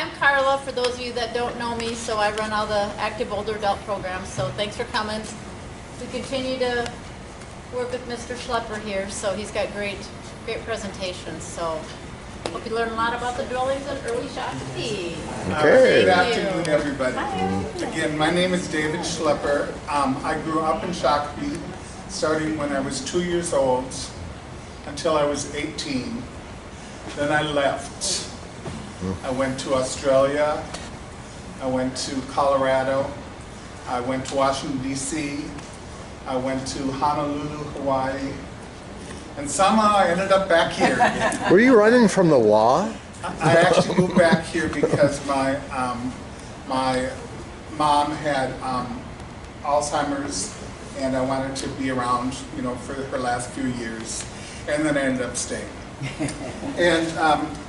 I'm Carla, for those of you that don't know me, so I run all the active older adult programs, so thanks for coming. We continue to work with Mr. Schleper here, so he's got great presentations, so hope you learn a lot about the dwellings in early Shakopee. Okay. Good afternoon, everybody. Again, my name is David Schleper. I grew up in Shakopee, starting when I was 2 years old until I was 18. Then I left. I went to Australia. I went to Colorado. I went to Washington, D.C. I went to Honolulu, Hawaii. And somehow I ended up back here again. Were you running from the law? I actually moved back here because my my mom had Alzheimer's, and I wanted to be around, you know, for her last few years, and then I ended up staying. And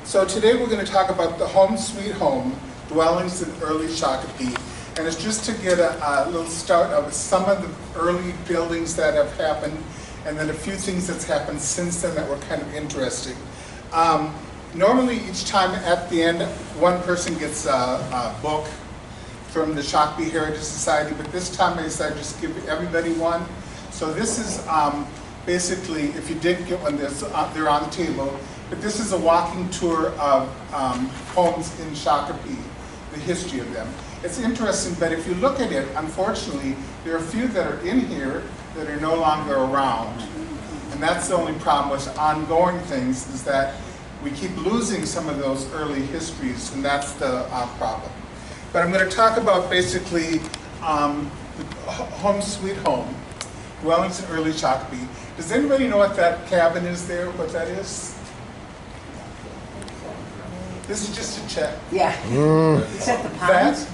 so today we're going to talk about the home sweet home dwellings in early Shakopee, and it's just to get a little start of some of the early buildings that have happened, and then a few things that's happened since then that were kind of interesting. Normally each time at the end, one person gets a book from the Shakopee Heritage Society, but this time I decided to just give everybody one. So this is basically, if you didn't get one, they're on the table, but this is a walking tour of homes in Shakopee, the history of them. It's interesting, but if you look at it, unfortunately, there are a few that are in here that are no longer around. And that's the only problem with ongoing things, is that we keep losing some of those early histories, and that's the problem. But I'm going to talk about basically the home sweet home, dwellings in early Shakopee. Does anybody know what that cabin is there, what that is? This is just a check. Yeah. Is that the ponds?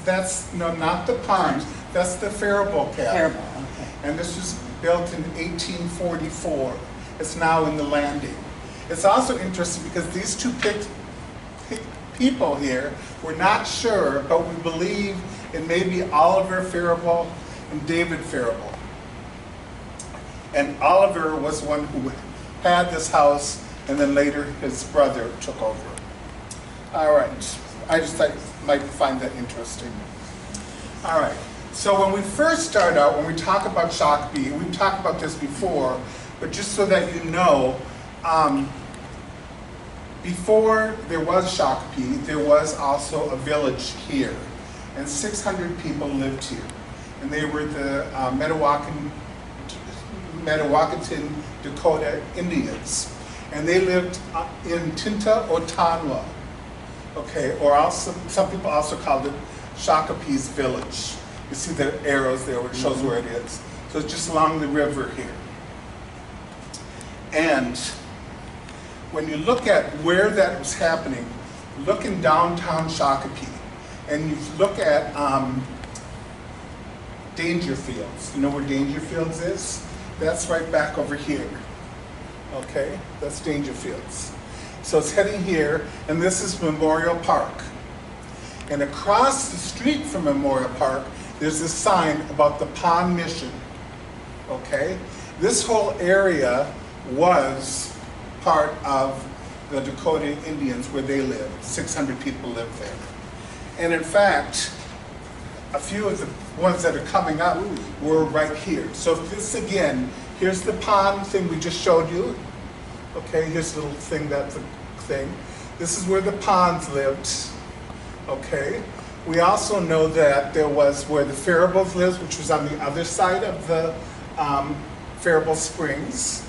That's no, not the ponds. That's the Faribault cabin. Terrible. Okay. And this was built in 1844. It's now in the landing. It's also interesting because these two people here, we're not sure, but we believe it may be Oliver Faribault and David Faribault. And Oliver was one who had this house, and then later his brother took over. All right, I just thought you might find that interesting. All right, so when we first start out, when we talk about Shakopee, we've talked about this before, but just so that you know, before there was Shakopee, there was also a village here, and 600 people lived here. And they were the Metawakanton Dakota Indians. And they lived in Tinta Otanwa, okay, or also, some people also called it Shakopee's village. You see the arrows there which shows where it is. So it's just along the river here. And when you look at where that was happening, look in downtown Shakopee, and you look at Dangerfields. You know where Dangerfields is? That's right back over here. Okay, that's Dangerfields. So it's heading here, and this is Memorial Park. And across the street from Memorial Park, there's a sign about the Pond Mission. Okay, this whole area was part of the Dakota Indians where they lived. 600 people lived there. And in fact, a few of the ones that are coming up were right here. So this again, here's the pond thing we just showed you. Okay, here's the little thing, that's the thing. This is where the ponds lived. Okay. We also know that there was where the Faribaults lived, which was on the other side of the Faribault Springs.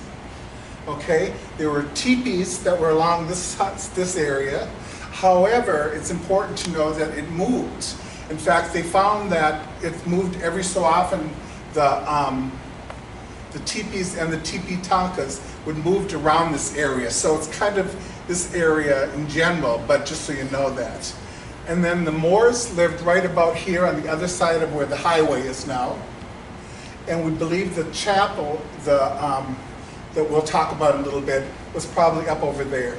Okay, there were teepees that were along this area. However, it's important to know that it moved. In fact, they found that it moved every so often. The teepees and the teepee tonkas would move around this area. So it's kind of this area in general, but just so you know that. And then the Moors lived right about here on the other side of where the highway is now. And we believe the chapel, that we'll talk about in a little bit, was probably up over there.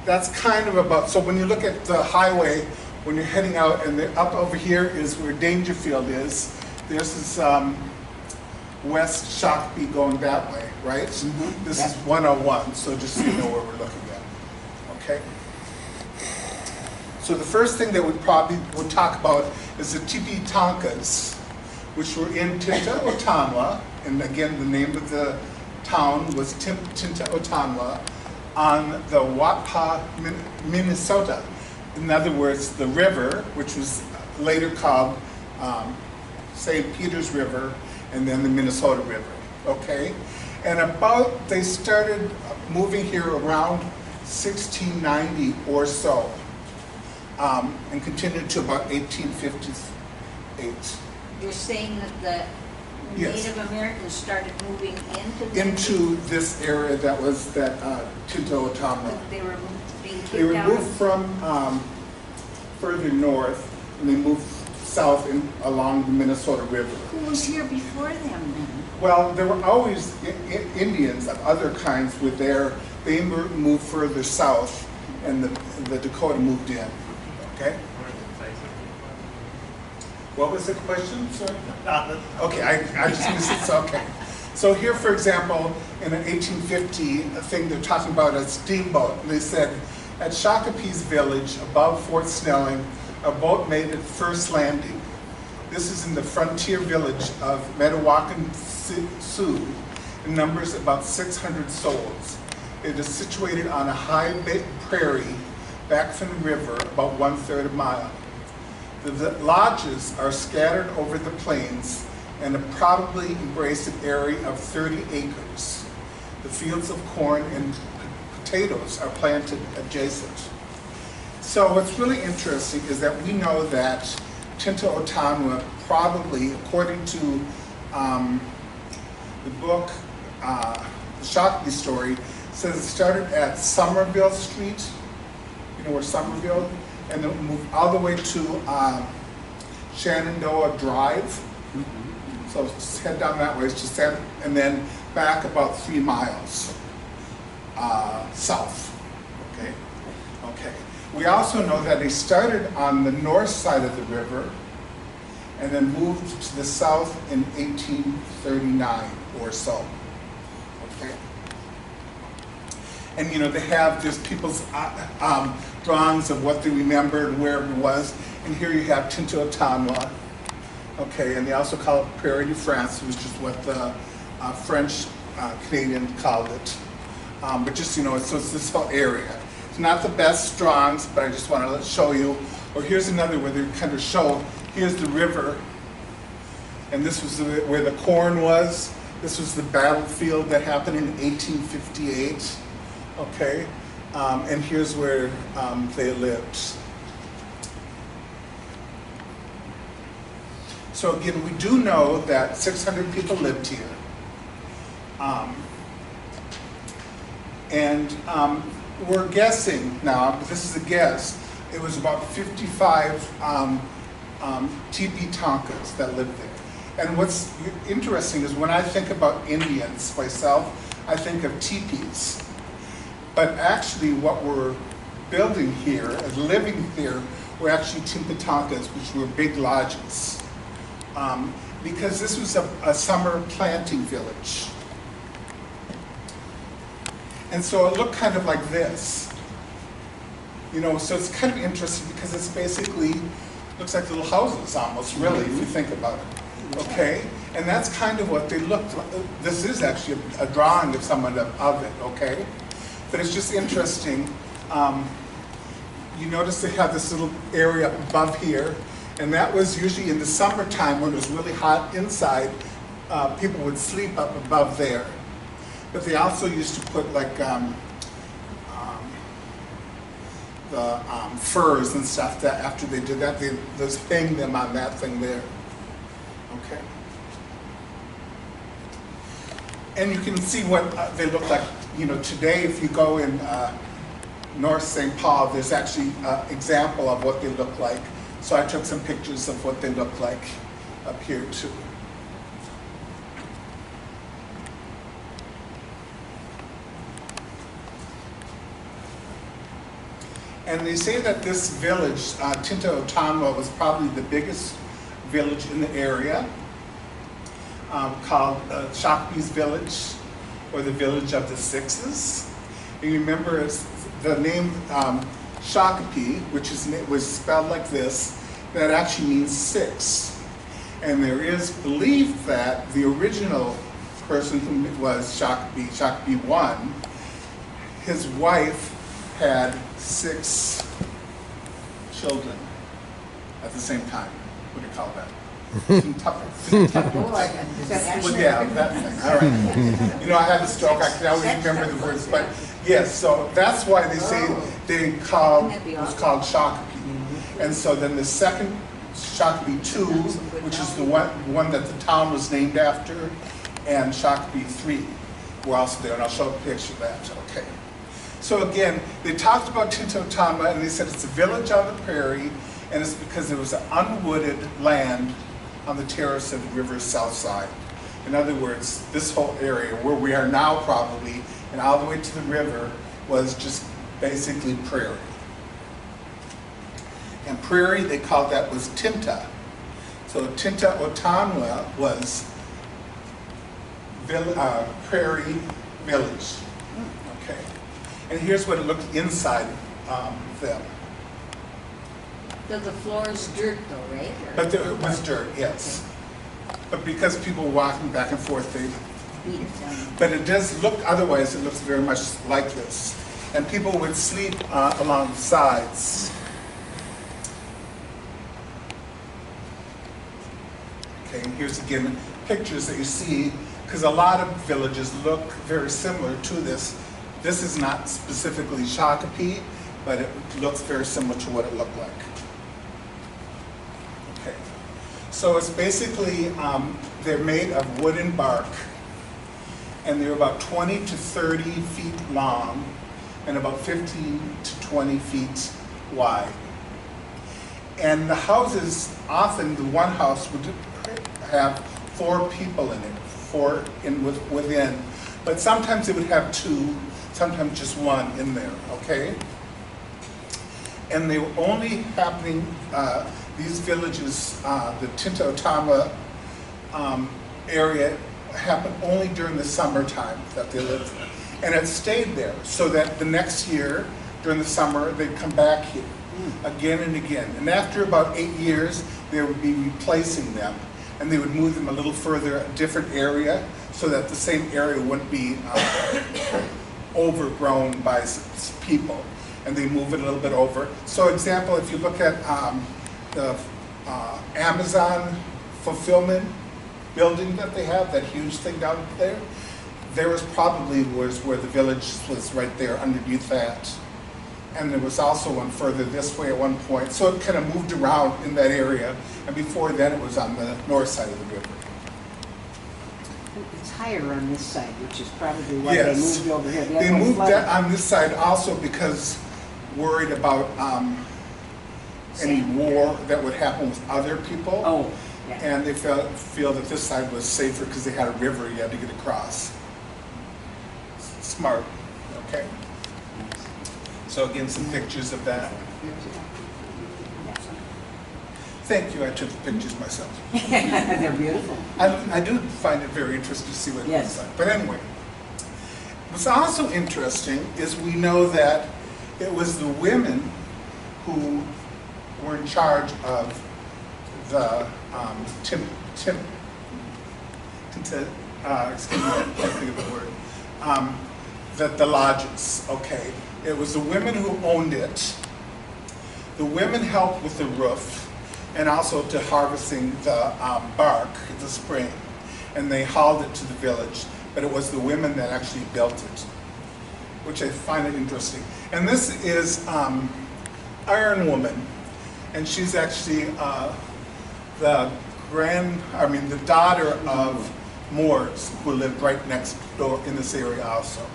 That's kind of about, so when you look at the highway, when you're heading out, and up over here is where Dangerfield is. There's this West Shakopee going that way, right? Mm-hmm. This is 101, so just so you know where we're looking at, okay? So the first thing that we probably would talk about is the tipi tankas, which were in Tinta Otanwa, and again, the name of the town was Tinta Otanwa, on the Wapa, Minnesota. In other words, the river, which was later called St. Peter's River, and then the Minnesota River, okay? And they started moving here around 1690 or so, and continued to about 1858. You're saying that the Yes. Native Americans started moving Into this area that was that Tinta Otanwa. They were being They were kicked out? moved from further north, and they moved south along the Minnesota River. Who was here before them then? Well, there were always Indians of other kinds were there. They moved further south, and the Dakota moved in. Okay? What was the question, sir? Okay, I just missed it, so okay. So here, for example, in an 1850 thing, they're talking about a steamboat. And they said, at Shakopee's village above Fort Snelling, a boat made its first landing. This is in the frontier village of Metawakan Sioux. It numbers about 600 souls. It is situated on a high prairie back from the river, about 1/3 of a mile. The lodges are scattered over the plains and probably embrace an area of 30 acres. The fields of corn and potatoes are planted adjacent. So what's really interesting is that we know that Tinta Otanwa probably, according to the book, the Shakopee story, says it started at Somerville Street, you know where Somerville, and then moved all the way to Shenandoah Drive. So just head down that way, it's just that, and then back about 3 miles south. Okay. Okay. We also know that they started on the north side of the river and then moved to the south in 1839 or so. Okay. And you know, they have just people's drawings of what they remembered, where it was. And here you have Tinta Otanwa. Okay, and they also call it Prairie de France, which is what the French Canadian called it. But just, you know, so it's this whole area. It's not the best drawings, but I just want to show you. Or here's another where they kind of show, here's the river, and this was where the corn was. This was the battlefield that happened in 1858. Okay, and here's where they lived. So again, we do know that 600 people lived here. We're guessing now, but this is a guess, it was about 55 teepee Tonkas that lived there. And what's interesting is when I think about Indians myself, I think of teepees. But actually what we're building here, living here, were actually Timpitankas, which were big lodges. Because this was a summer planting village. And so it looked kind of like this. You know, so it's kind of interesting because it's basically, looks like little houses almost, really, if you think about it. Okay? And that's kind of what they looked like. This is actually a drawing of someone of it, okay? But it's just interesting. You notice they have this little area above here, and that was usually in the summertime when it was really hot inside, people would sleep up above there. But they also used to put like the furs and stuff that after they did that, they just hang them on that thing there. Okay. And you can see what they look like. You know, today if you go in North St. Paul, there's actually an example of what they look like. So I took some pictures of what they look like up here too. And they say that this village, Tinta Otanwa, was probably the biggest village in the area, called Shakopee's Village, or the Village of the Sixes. And you remember the name Shakopee, which was spelled like this, that actually means 6. And there is belief that the original person who was Shakopee 1, his wife had 6 children at the same time. What do you call that? Ţakpe. Well, yeah, that thing. All right. You know, I had a stroke. I can always remember the words, but yes. So that's why they say was called Shakopee. And so then the second Shakopee 2, which is the one that the town was named after, and Shakopee 3 were also there. And I'll show a picture of that. Okay. So again, they talked about Ttäkpe, and they said it's a village on the prairie, and it's because there was an unwooded land on the terrace of the river's south side. In other words, this whole area where we are now probably, and all the way to the river, was just basically prairie. And prairie, they called that was Tinta. So Tinta Otanwa was prairie village. Okay. And here's what it looked inside them. So the floor is dirt though, right? But it was dirt, yes. But because people were walking back and forth, they... Beat it down. But it does look, otherwise it looks very much like this. And people would sleep along the sides. Okay, and here's again pictures that you see, because a lot of villages look very similar to this. This is not specifically Shakopee, but it looks very similar to what it looked like. Okay, so it's basically, they're made of wood and bark, and they're about 20 to 30 feet long, and about 15 to 20 feet wide. And the houses, often the one house would have 4 people in it, within, but sometimes it would have 2, sometimes just 1 in there, okay? And they were only happening, these villages, the Tinta Otanwa area, happened only during the summertime that they lived there. And it stayed there, so that the next year, during the summer, they'd come back here again and again. And after about 8 years, they would be replacing them, and they would move them a little further, a different area, so that the same area wouldn't be overgrown by people. And they move it a little bit over. So example, if you look at the Amazon fulfillment building that they have, that huge thing down there, there was probably where the village was right there underneath that. And there was also one further this way at one point. So it kind of moved around in that area. And before then it was on the north side of the river. It's higher on this side, which is probably why Yes. they moved over here. The They other one's moved flat. that on this side also because worried about any war that would happen with other people. Oh, yeah. And they feel that this side was safer because they had a river you had to get across. Smart, okay? So again, some pictures of that. Thank you, I took the pictures myself. They're beautiful. I do find it very interesting to see what it Yes. looks like. But anyway, what's also interesting is we know that it was the women who were in charge of the excuse me, I can't think of the word. The lodges, okay. It was the women who owned it. The women helped with the roof and also to harvesting the bark in the spring. And they hauled it to the village, but it was the women that actually built it, which I find it interesting. And this is Iron Woman, and she's actually the daughter of Moors who lived right next door in this area also.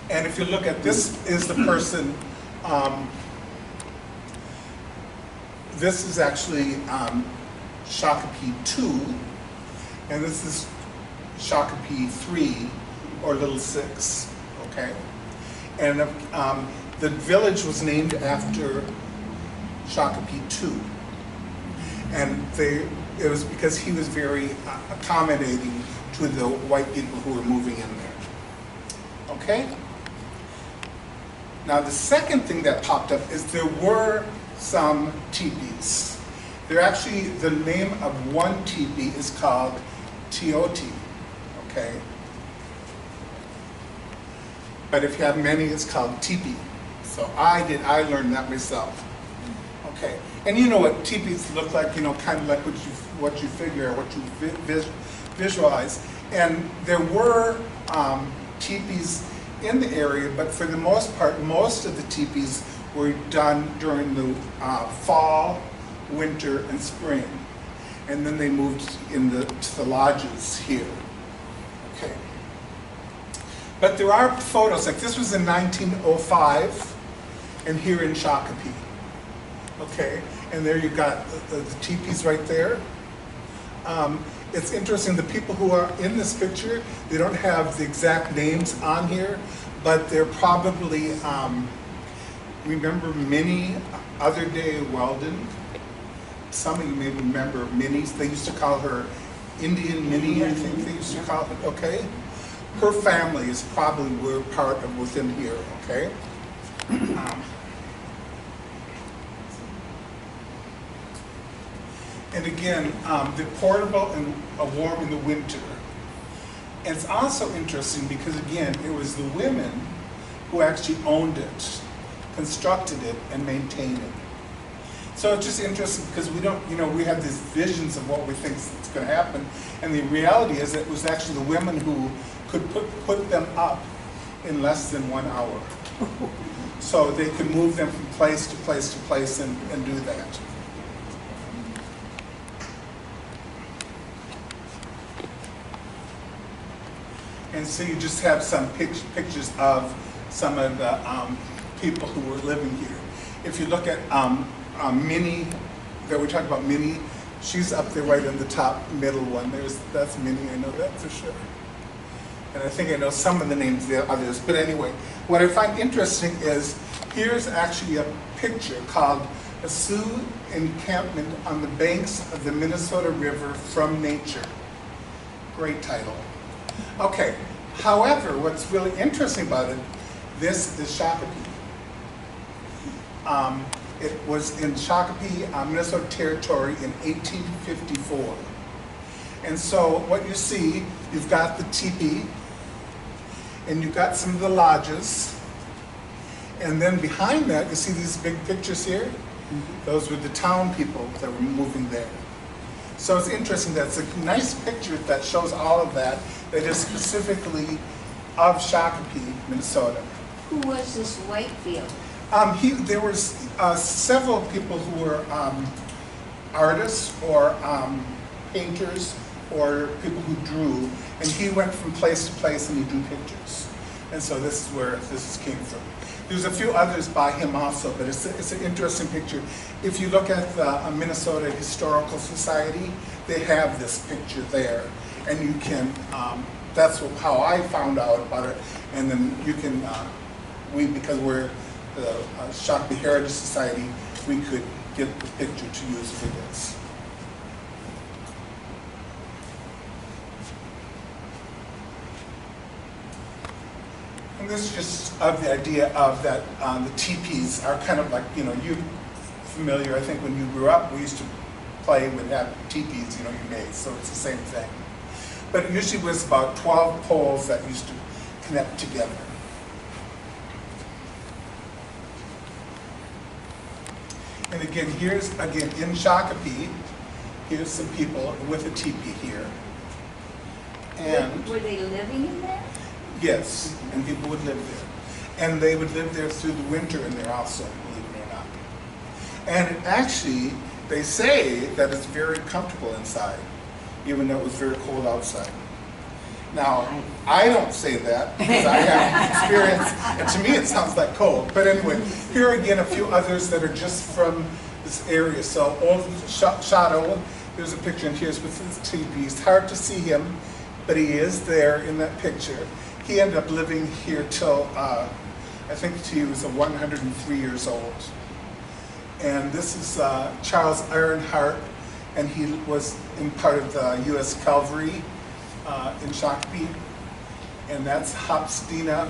And if you look at this, is the person. This is actually Shakopee 2, and this is Shakopee 3, or Little 6, okay? And the village was named after Shakopee 2. And it was because he was very accommodating to the white people who were moving in there, okay? Now the second thing that popped up is there were some teepees. They're actually, the name of one teepee is called Teoti, okay? But if you have many, it's called teepee. So I learned that myself. Okay, and you know what teepees look like, you know, kind of like what you figure, what you visualize. And there were teepees in the area, but for the most part, most of the teepees were done during the fall, winter, and spring. And then they moved to the lodges here. Okay. But there are photos, like this was in 1905, and here in Shakopee. Okay, and there you got the teepees right there. It's interesting, the people who are in this picture, they don't have the exact names on here, but they're probably, remember Minnie Other Day Weldon? Some of you may remember Minnie's, they used to call her Indian Minnie, I think they used to call it, okay? Her family is probably part of within here, okay? And again, they're portable and warm in the winter. And it's also interesting because again, it was the women who actually owned it, constructed it, and maintained it. So it's just interesting because we don't, you know, we have these visions of what we think is going to happen, and the reality is it was actually the women who could put them up in less than 1 hour. So they could move them from place to place to place and do that. And so you just have some pictures of some of the people who were living here. If you look at Minnie, that we talked about Minnie, she's up there right in the top middle one. That's Minnie, I know that for sure. And I think I know some of the names of the others. But anyway, what I find interesting is here's actually a picture called A Sioux Encampment on the Banks of the Minnesota River from Nature. Great title. Okay, however, what's really interesting about it, this is Shakopee. It was in Shakopee, Minnesota Territory in 1854. And so what you see, you've got the teepee, and you've got some of the lodges, and then behind that, you see these big pictures here? Those were the town people that were moving there. So it's interesting that it's a nice picture that shows all of that is specifically of Shakopee, Minnesota. Who was this Whitefield? There was several people who were artists or painters or people who drew, and he went from place to place and he drew pictures. And so this is where this came from. There's a few others by him also, but it's an interesting picture. If you look at the Minnesota Historical Society, they have this picture there. And you can, that's how I found out about it. And then you can, because we're the Shakopee Heritage Society, we could get the picture to use for this. And this is just of the idea of that the teepees are kind of like, you know, you're familiar, I think when you grew up, we used to play with have teepees, you know, you made, so it's the same thing. But it usually was about 12 poles that used to connect together. And again, here's, again, in Shakopee, here's some people with a teepee here. And Were they living in there? yes, and people would live there. And they would live there through the winter in there also, believe it or not. And it actually, they say that it's very comfortable inside, even though it was very cold outside. Now, I don't say that because I have experience, and to me it sounds like cold. But anyway, here are again a few others that are just from this area. So Old Shadow, there's a picture, and here's with his teepee. It's hard to see him, but he is there in that picture. He ended up living here till, I think he was 103 years old. And this is Charles Ironheart, and he was in part of the U.S. Cavalry in Shakopee. And that's Hopstina,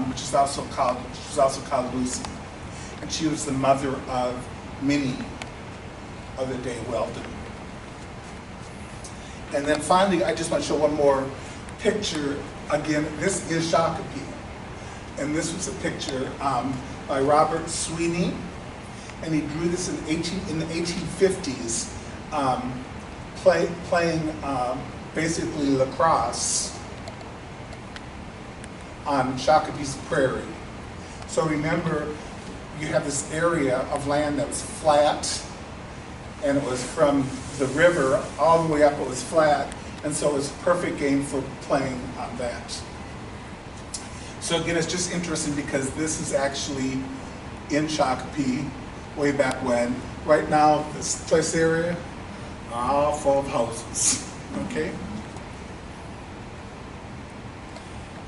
which is also called Lucy. And she was the mother of Minnie of the day Weldon. And then finally, I just want to show one more picture. Again, this is Shakopee. And this was a picture by Robert Sweeney. And he drew this in the 1850s, playing basically lacrosse on Shakopee's prairie. So remember, you have this area of land that was flat, and it was from the river all the way up, it was flat, and so it was a perfect game for playing on that. So again, it's just interesting because this is actually in Shakopee way back when. Right now, this area, all full of houses, okay?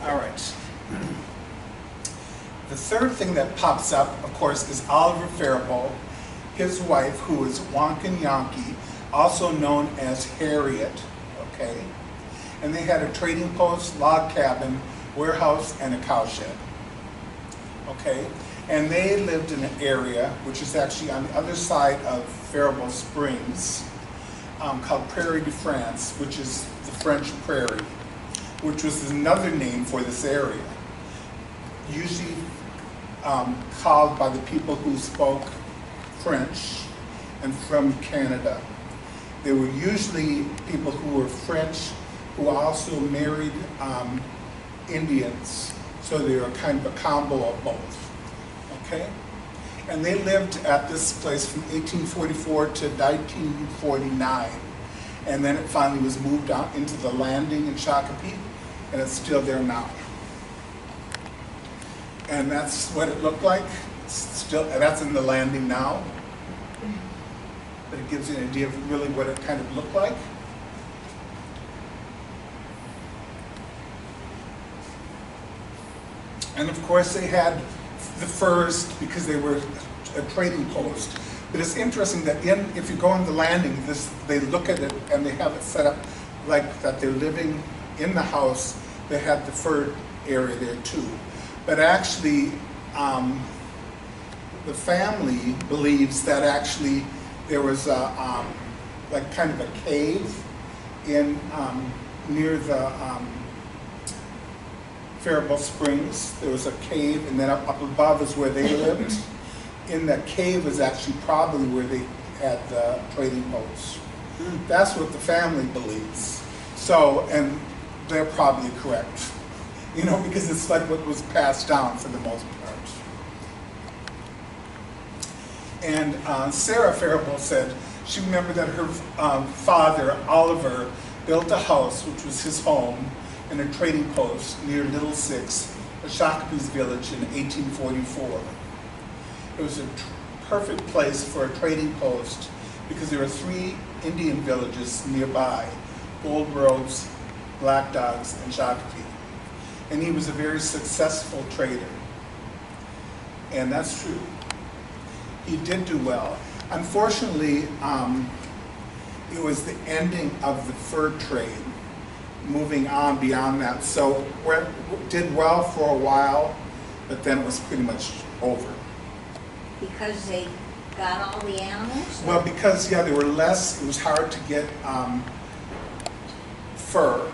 All right. The third thing that pops up, of course, is Oliver Faribault, his wife, who is Wonkin Yankee, also known as Harriet, okay? And they had a trading post, log cabin, warehouse, and a cowshed, okay? And they lived in an area, which is actually on the other side of Faribault Springs, called Prairie de France, which is the French prairie, which was another name for this area, usually called by the people who spoke French and from Canada. They were usually people who were French who also married Indians, so they were kind of a combo of both, okay? And they lived at this place from 1844 to 1949, and then it finally was moved out into the landing in Shakopee, and it's still there now. And that's what it looked like. It's still, that's in the landing now. But it gives you an idea of really what it kind of looked like. And of course they had the furs because they were a trading post. But it's interesting that if you go on the landing, they look at it and they have it set up like that they're living in the house. They have the fur area there too. But actually, the family believes that actually there was a, like kind of a cave in near the Faribault Springs. There was a cave, and then up above is where they lived. In that cave is actually probably where they had the trading posts. That's what the family believes. So, and they're probably correct. You know, because it's like what was passed down for the most part. And Sarah Faribault said she remembered that her father, Oliver, built a house, which was his home, in a trading post near Little Six, Shakopee's village in 1844. It was a perfect place for a trading post because there were 3 Indian villages nearby, Gold Groves, Black Dogs, and Shakopee. And he was a very successful trader. And that's true. He did do well. Unfortunately, it was the ending of the fur trade, moving on beyond that. So did well for a while, but then it was pretty much over. Because they got all the animals? Well, because, yeah, there were less, it was hard to get fur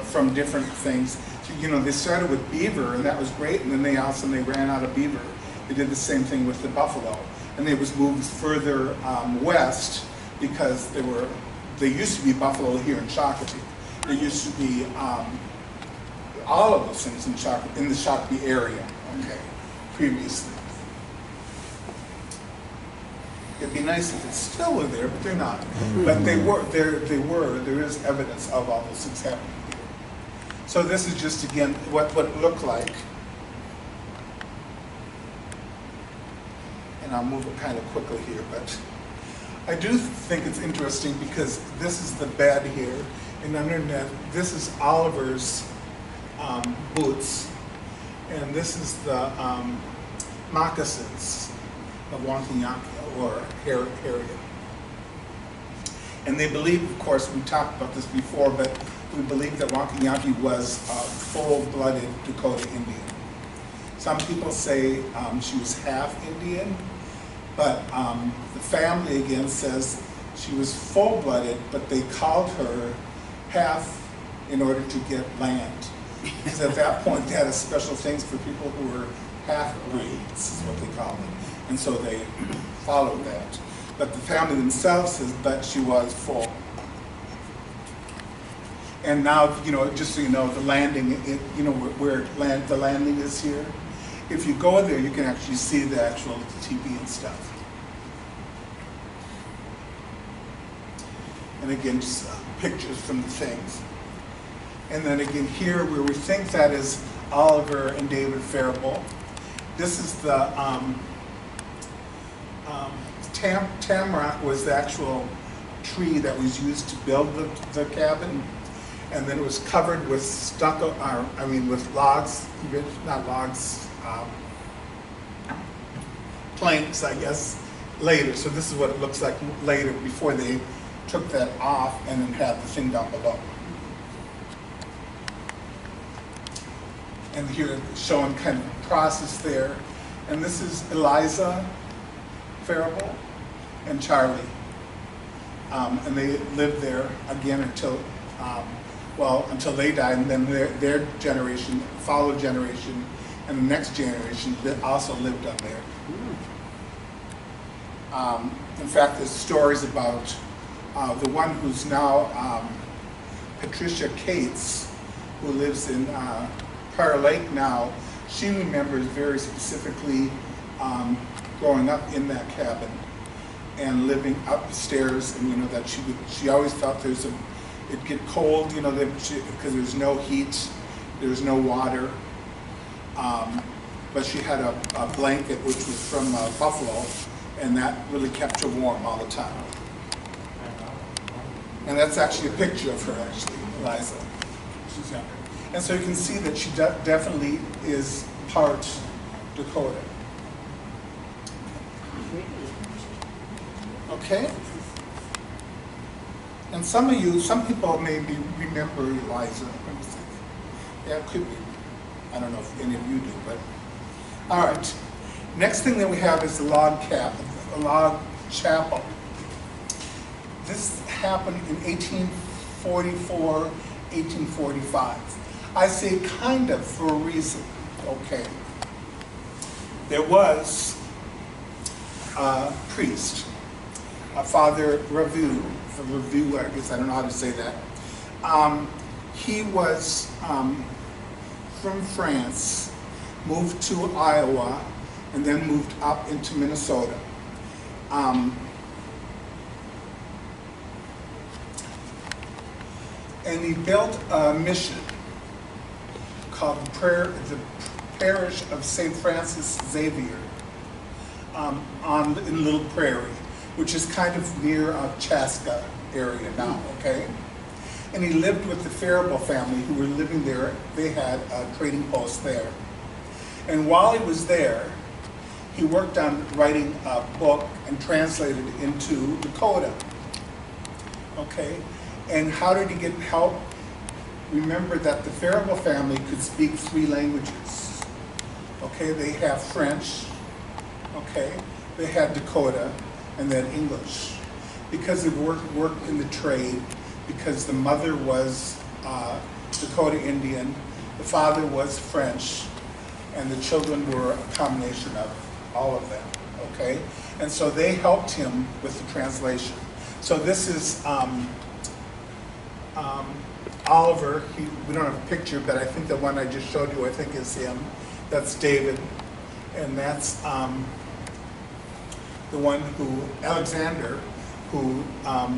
from different things. So, you know, they started with beaver, and that was great, and then they ran out of beaver. They did the same thing with the buffalo. And they was moved further west because there used to be buffalo here in Shakopee. There used to be all of those things in the Shakopee area, okay, previously. It'd be nice if it still were there, but they're not. But there is evidence of all those things happening here. So this is just, again, what it looked like. And I'll move it kind of quickly here, but I do think it's interesting because this is the bed here, and underneath, this is Oliver's boots, and this is the moccasins of Wankiyanki, or Harriet. And they believe, of course, we talked about this before, but we believe that Wankanyapi was a full-blooded Dakota Indian. Some people say she was half Indian, but the family again says she was full-blooded, but they called her half in order to get land. Because at that point they had a special things for people who were half-breeds, is what they called them. And so they followed that. But the family themselves says that she was full. And now, you know, just so you know, the landing, you know, where the landing is here. If you go there, you can actually see the actual teepee and stuff. And again, just pictures from the things. And then again here, where we think that is Oliver and David Faribault. This is the tamarack was the actual tree that was used to build the cabin. And then it was covered with stucco, with logs, not logs, planks, I guess, later. So this is what it looks like later, before they took that off and then had the thing down below. And here showing kind of the process there. And this is Eliza Faribault and Charlie. And they lived there again until until they died, and then their generation, followed generation, and the next generation also lived up there. In fact, there's stories about the one who's now Patricia Cates, who lives in Prior Lake now. She remembers very specifically growing up in that cabin and living upstairs, and you know that she always felt it'd get cold, you know, because there's no heat, there's no water. But she had a blanket which was from buffalo, and that really kept her warm all the time. And that's actually a picture of her, actually, Eliza. She's younger. And so you can see that she definitely is part Dakota. Okay? And some people maybe remember Eliza. Let me see. Yeah, it could be. I don't know if any of you do, but. All right. Next thing that we have is the log chapel. This happened in 1844, 1845. I say kind of for a reason. Okay. There was a priest, Father Revue, I guess I don't know how to say that. He was from France, moved to Iowa, and then moved up into Minnesota. And he built a mission called the Parish of St. Francis Xavier in Little Prairie, which is kind of near Chaska area now, okay? And he lived with the Faribault family who were living there. They had a trading post there. And while he was there, he worked on writing a book and translated it into Dakota, okay? And how did he get help? Remember that the Faribault family could speak 3 languages, okay? They have French, okay? They had Dakota, and then English. Because they worked in the trade, because the mother was Dakota Indian, the father was French, and the children were a combination of all of them, okay? And so they helped him with the translation. So this is Oliver. We don't have a picture, but I think the one I just showed you, I think is him. That's David, and that's the one Alexander, who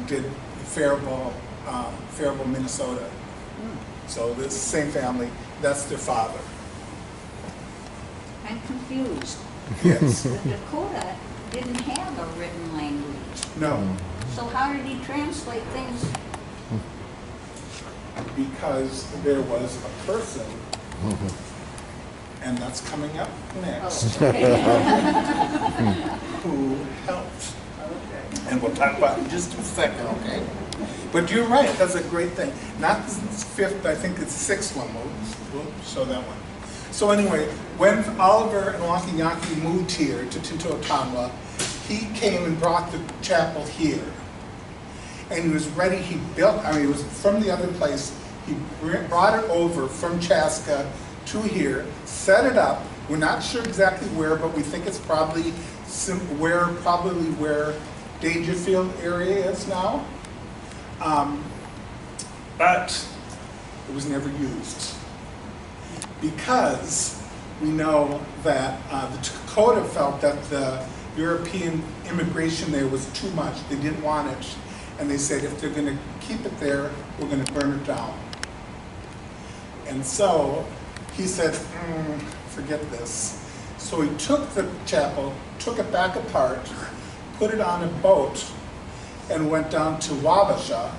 did Faribault, Minnesota. So this same family, that's their father. I'm confused. Yes. The Dakota didn't have a written language. No, So how did he translate things? because there was a person, and that's coming up next, who helped. And we'll talk about it in just a second, okay? But you're right, that's a great thing. Not the fifth, I think it's the sixth one. We'll show that one. So anyway, when Oliver and Wakinyaki moved here to Tintotawa, he came and brought the chapel here. And he was ready, he built, I mean, it was from the other place, he brought it over from Chaska to here, set it up. We're not sure exactly where, but we think it's probably where Dangerfield area is now. But it was never used because we know that the Dakota felt that the European immigration there was too much. They didn't want it. And they said, if they're going to keep it there, we're going to burn it down. And so he said, forget this. So he took the chapel, took it back apart, put it on a boat, and went down to Wabasha.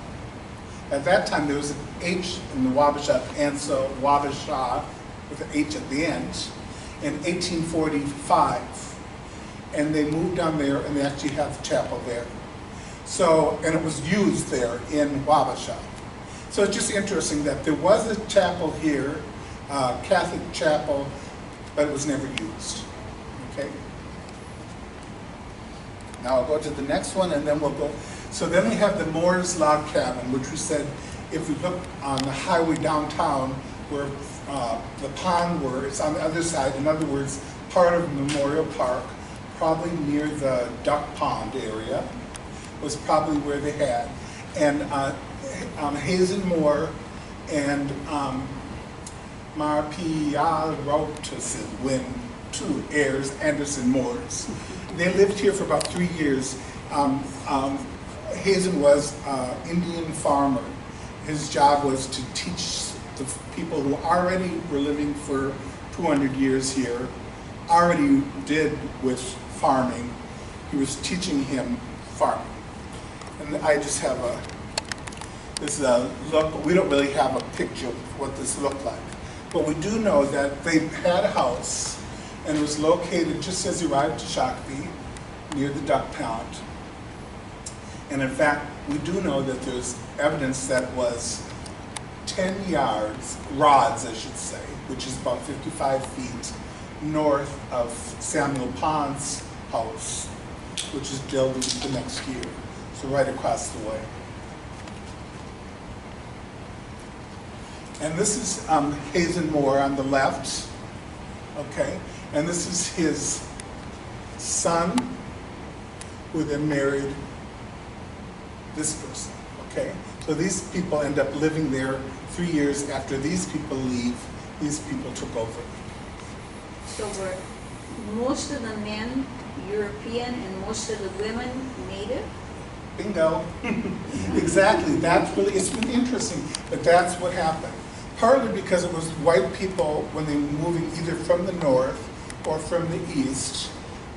At that time, there was an H in the Wabasha, and so Wabasha with an H at the end, in 1845. And they moved down there, and they actually have the chapel there. So, and it was used there in Wabasha. So it's just interesting that there was a chapel here, Catholic chapel, but it was never used. Okay? Now I'll go to the next one, and then we'll go. So then we have the Moore's Log Cabin, which we said, if we look on the highway downtown, where the pond were, it's on the other side. In other words, part of Memorial Park, probably near the duck pond area, was probably where they had. And Hazen Moore and Marpia Rotusin, when two heirs, Anderson Moores. They lived here for about 3 years. Hazen was an Indian farmer. His job was to teach the people who already were living for 200 years here, already did with farming. He was teaching him farming. And I just have this is a look. We don't really have a picture of what this looked like. But we do know that they had a house, and it was located just as you arrived to Shakopee, near the duck pond. And in fact, we do know that there's evidence that was 10 rods, I should say, which is about 55 feet north of Samuel Pond's house, which is built the next year, so right across the way. And this is Hazen Moore on the left, okay? And this is his son, who then married this person, okay? So these people end up living there 3 years after these people leave. These people took over. So were most of the men European and most of the women native? Bingo. Exactly. That's really, it's really interesting, but that's what happened. Partly because it was white people when they were moving either from the north or from the east.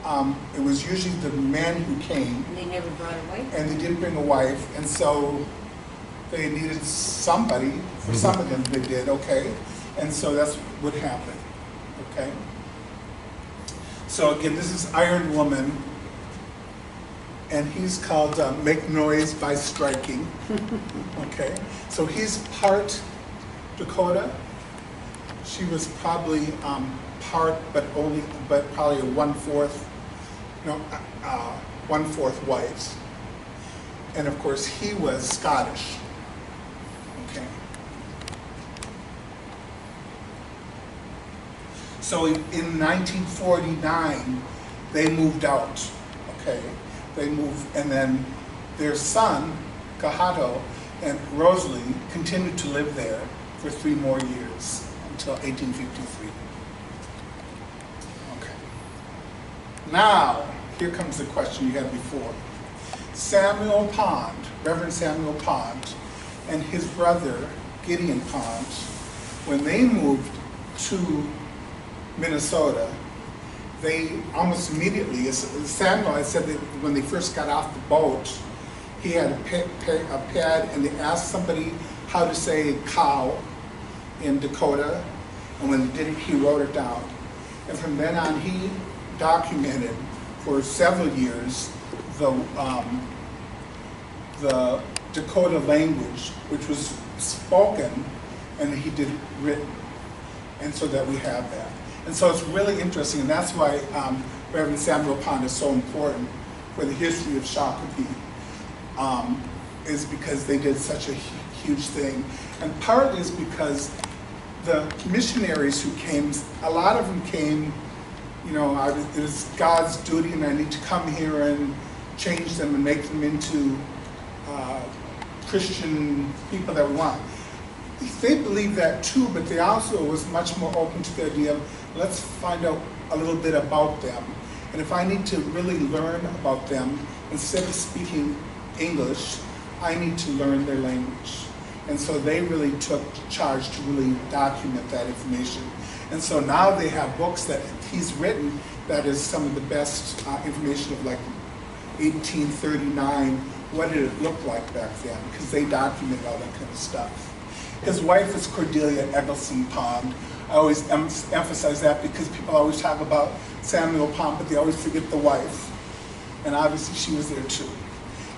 It was usually the men who came. And they never brought a wife? And they didn't bring a wife, and so they needed somebody. For some of them they did, okay? And so that's what happened, okay? So again, this is Iron Woman, and he's called Make Noise by Striking, okay? So he's part Dakota. She was probably part, but probably a one-fourth white. And of course, he was Scottish. Okay. So in 1949, they moved out. Okay, they moved, and then their son, Kahato, and Rosalie continued to live there for 3 more years until 1853. Okay. Now, here comes the question you had before. Samuel Pond, Reverend Samuel Pond, and his brother, Gideon Pond, when they moved to Minnesota, they almost immediately, Samuel, I said that when they first got off the boat, he had a pad, and they asked somebody how to say cow in Dakota, and when they did it, he wrote it down. And from then on, he documented for several years the Dakota language, which was spoken, and he did written, and so that we have that. And so it's really interesting, and that's why Reverend Samuel Pond is so important for the history of Shakopee, is because they did such a huge thing. And partly is because the missionaries who came, a lot of them came, you know, it was God's duty and I need to come here and change them and make them into Christian people that we want. They believed that too, but they also was much more open to the idea of let's find out a little bit about them. And if I need to really learn about them, instead of speaking English, I need to learn their language. And so they really took charge to really document that information. And so now they have books that he's written that is some of the best information of like 1839, what did it look like back then? Because they documented all that kind of stuff. His wife is Cordelia Eggleston Pond. I always emphasize that because people always talk about Samuel Pond, but they always forget the wife. And obviously she was there too.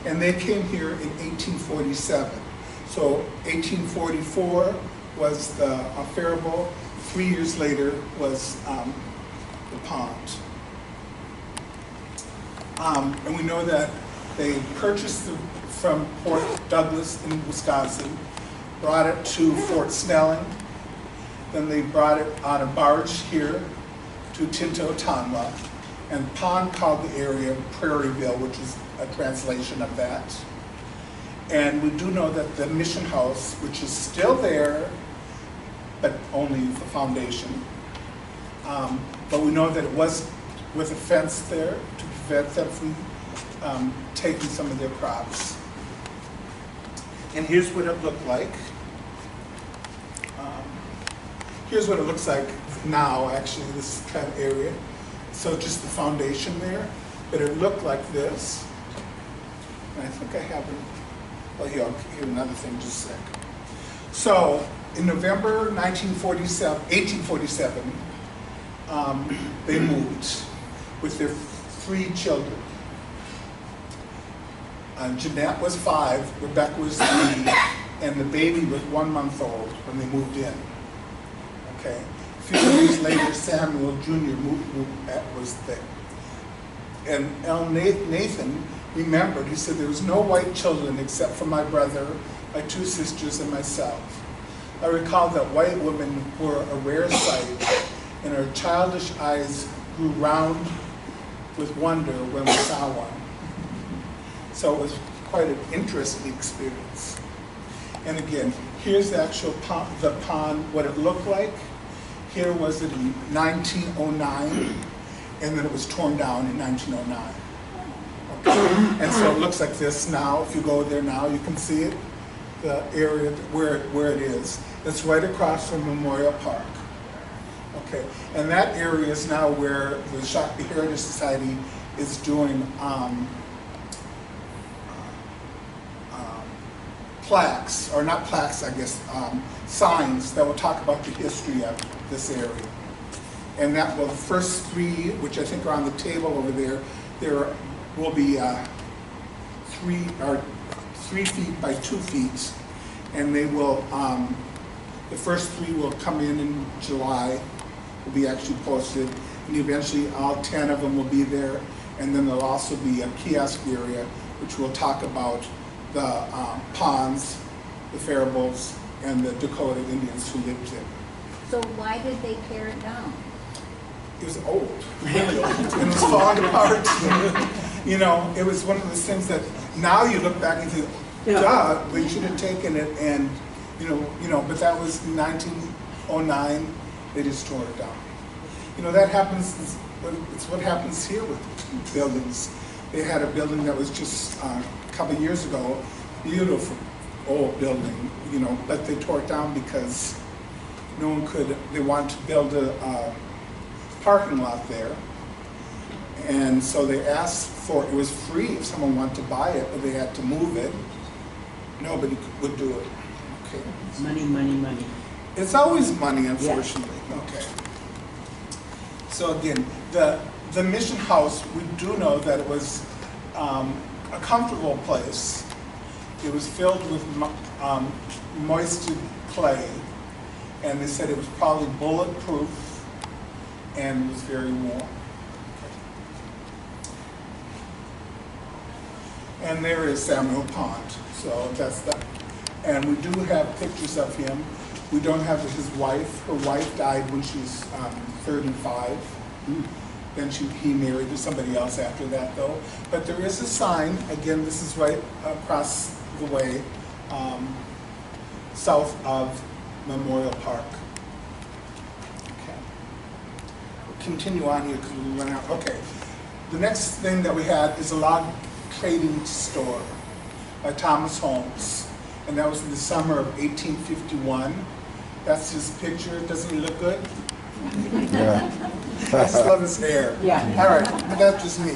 And they came here in 1847. So 1844 was the Faribault. 3 years later was the pond. And we know that they purchased from Port Douglas in Wisconsin, brought it to Fort Snelling, then they brought it on a barge here to Tintotonwa, and Pond called the area Prairieville, which is a translation of that. And we do know that the mission house, which is still there, but only the foundation, but we know that it was with a fence there to prevent them from taking some of their crops. And here's what it looked like. Here's what it looks like now, actually, this kind of area. So just the foundation there, but it looked like this. And I think I have it. Well, here, I'll hear another thing just a sec. So in November 1847, they moved with their 3 children. Jeanette was 5, Rebecca was 3, and the baby was 1 month old when they moved in. Okay. A few days later, Samuel Jr. was there. And L. Nathan remembered, he said, there was no white children except for my brother, my 2 sisters, and myself. I recall that white women were a rare sight, and our childish eyes grew round with wonder when we saw one. So it was quite an interesting experience. And again, here's the actual pond, what it looked like. Here was it in 1909, and then it was torn down in 1909. Okay. And so it looks like this now. If you go there now, you can see it, the area where it is. It's right across from Memorial Park. Okay, and that area is now where the Shakopee Heritage Society is doing plaques, or not plaques, I guess, signs that will talk about the history of this area. And that will, the first 3, which I think are on the table over there, there will be 3 feet by 2 feet, and they will, the first 3 will come in July, will be actually posted, and eventually all 10 of them will be there, and then there'll also be a kiosk area, which will talk about the ponds, the Faribaults, and the Dakota Indians who lived there. So why did they tear it down? It was old, really old, and it was falling apart. You know, it was one of those things that now you look back and think, duh, they should have taken it, and you know, but that was 1909. They just tore it down. You know, that happens. It's what happens here with buildings. They had a building that was just a couple of years ago, beautiful old building, you know, but they tore it down because no one could. They wanted to build a parking lot there, and so they asked for it. Was free if someone wanted to buy it, but they had to move it. Nobody would do it. Okay. Money, money, money. It's always money, unfortunately. Yeah. Okay. So again, the mission house, we do know that it was a comfortable place, It was filled with moisture clay, and they said it was probably bulletproof and was very warm. And there is Samuel Pond, so that's that. And we do have pictures of him. We don't have his wife. Her wife died when she was 35. Then he married to somebody else after that, though. But there is a sign. Again, this is right across the way, south of Memorial Park. Okay. We'll continue on here because we run out. Okay. The next thing that we had is a log trading store by Thomas Holmes, and that was in the summer of 1851. That's his picture. Doesn't he look good? Yeah. I just love his hair. Yeah. All right, but that's just me.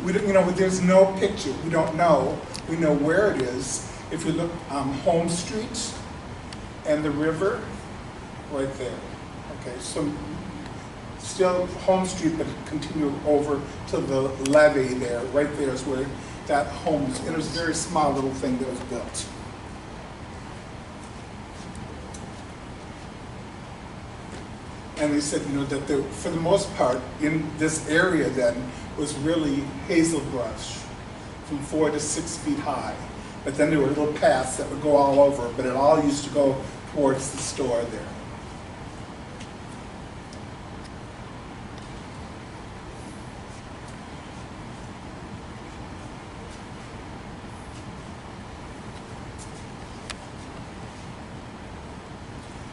We don't, there's no picture. We don't know. We know where it is. If you look, Home Street and the river, right there. Okay, so still Home Street, but continue over to the levee there. Right there is where that home is. And it was a very small little thing that was built. And they said, that for the most part, in this area then, was really hazel brush from 4 to 6 feet high. But then there were little paths that would go all over, but it all used to go towards the store there.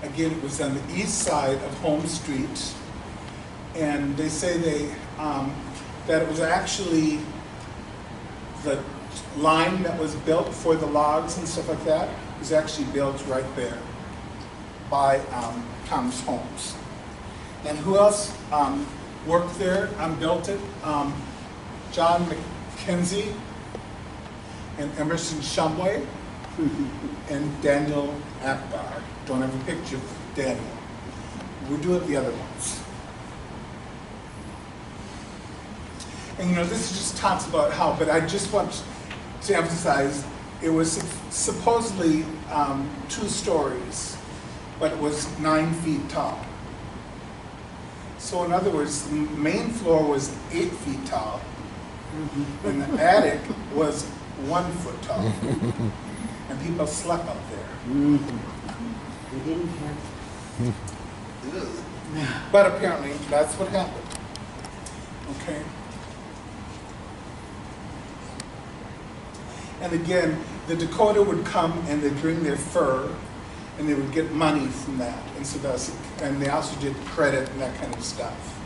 Again, it was on the east side of Home Street, and they say that it was actually the line that was built for the logs and stuff like that was actually built right there by Thomas Holmes. And who else worked there and built it? John Mackenzie and Emerson Shumway and Daniel Akbar. Don't have a picture of Daniel. We'll do it the other ones. And this just talks about how, but I just want to emphasize, it was supposedly 2 stories, but it was 9 feet tall. So in other words, the main floor was 8 feet tall, and the attic was 1 foot tall. And people slept up there. We didn't have. But apparently, that's what happened. Okay. And again, the Dakota would come and they'd bring their fur, and they would get money from that. And so and they also did credit and that kind of stuff.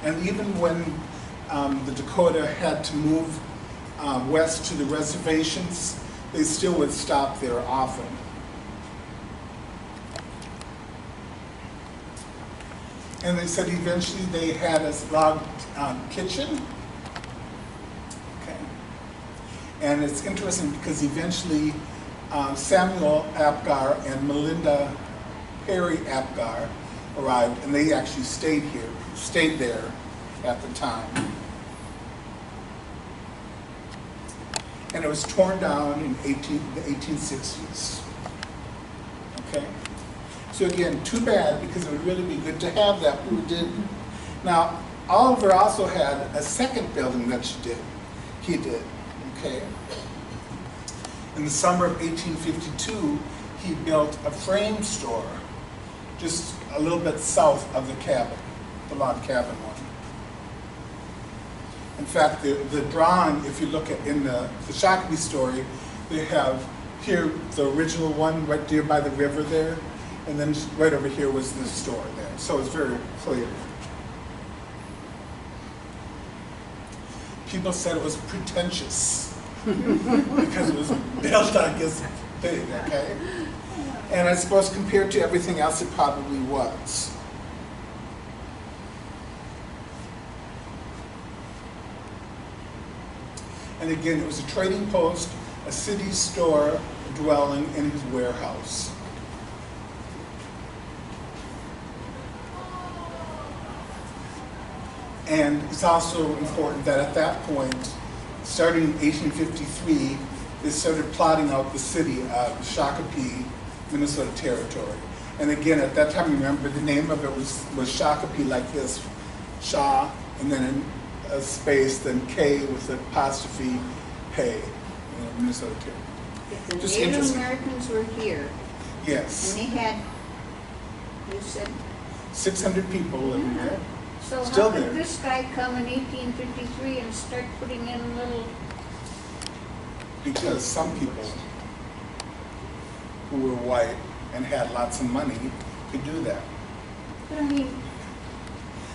And even when the Dakota had to move west to the reservations, they still would stop there often. And they said eventually they had a log kitchen. Okay. And it's interesting because eventually Samuel Apgar and Melinda Perry Apgar arrived, and they actually stayed there at the time. And it was torn down in the 1860s. Okay? So again, too bad, because it would really be good to have that, but we didn't. Now, Oliver also had a second building that he did, okay? In the summer of 1852, he built a frame store just a little bit south of the cabin, the log cabin one. In fact, the drawing, if you look at in the Shakopee story, they have here the original one right there by the river there, and then right over here was the store there. So it's very clear. People said it was pretentious because it was built, I guess, big, okay? And I suppose compared to everything else, it probably was. And again, it was a trading post, a city store, a dwelling, and his warehouse. And it's also important that at that point, starting in 1853, they started plotting out the city of Shakopee, Minnesota Territory. And again, at that time, remember, the name of it was Shakopee, like this, Sha, and then a space, then K with an apostrophe, Pay, Minnesota Territory. If the Just Native interesting. Americans were here, Yes, and they had, you said, 600 people living there. so Still how could there. this guy come in 1853 and start putting in little, Because some people who were white and had lots of money could do that. I mean,